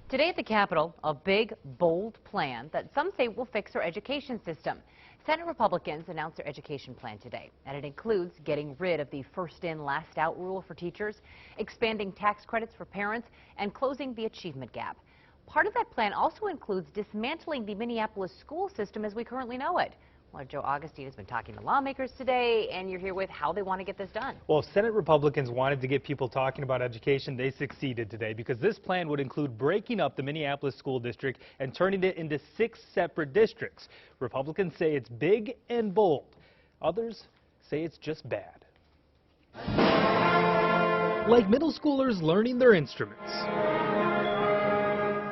Today at the Capitol, a big, bold plan that some say will fix our education system. Senate Republicans announced their education plan today, and it includes getting rid of the first-in, last-out rule for teachers, expanding tax credits for parents, and closing the achievement gap. Part of that plan also includes dismantling the Minneapolis school system as we currently know it. Well, Joe Augustine has been talking to lawmakers today, and you're here with how they want to get this done. Well, if Senate Republicans wanted to get people talking about education, they succeeded today because this plan would include breaking up the Minneapolis School District and turning it into 6 separate districts. Republicans say it's big and bold. Others say it's just bad. Like middle schoolers learning their instruments,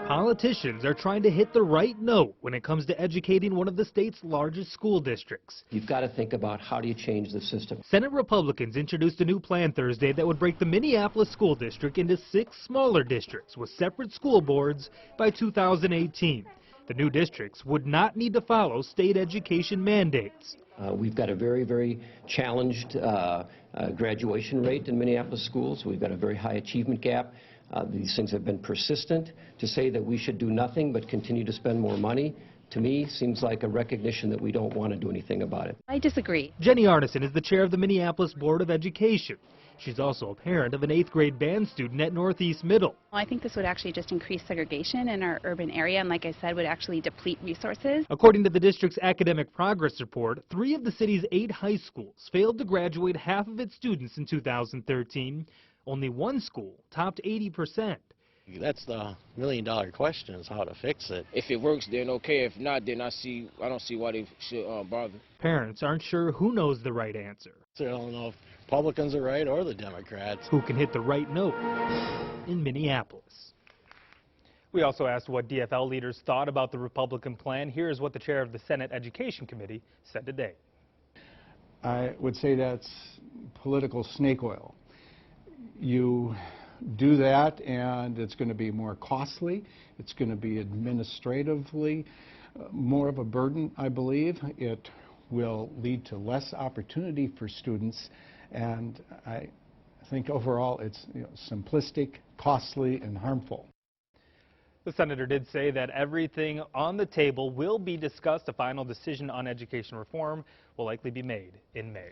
politicians are trying to hit the right note when it comes to educating one of the state's largest school districts. You've got to think about how do you change the system. Senate Republicans introduced a new plan Thursday that would break the Minneapolis School District into 6 smaller districts with separate school boards by 2018. The new districts would not need to follow state education mandates. We've got a very, very challenged graduation rate in Minneapolis schools. We've got a very high achievement gap. These things have been persistent. To say that we should do nothing but continue to spend more money, to me, seems like a recognition that we don't want to do anything about it. I disagree. Jenny Arneson is the chair of the Minneapolis Board of Education. She's also a parent of an 8th grade band student at Northeast Middle. I think this would actually just increase segregation in our urban area and, like I said, would actually deplete resources. According to the district's academic progress report, 3 of the city's 8 high schools failed to graduate half of its students in 2013. Only 1 school topped 80%. That's the million-dollar question, is how to fix it. If it works, then okay. If not, then I don't see why they should bother. Parents aren't sure who knows the right answer. So I don't know if Republicans are right or the Democrats. Who can hit the right note in Minneapolis. We also asked what DFL leaders thought about the Republican plan. Here's what the chair of the Senate Education Committee said today. I would say that's political snake oil. You do that and it's going to be more costly. It's going to be administratively more of a burden, I believe. It will lead to less opportunity for students, and I think overall it's simplistic, costly, and harmful. The senator did say that everything on the table will be discussed. A final decision on education reform will likely be made in May.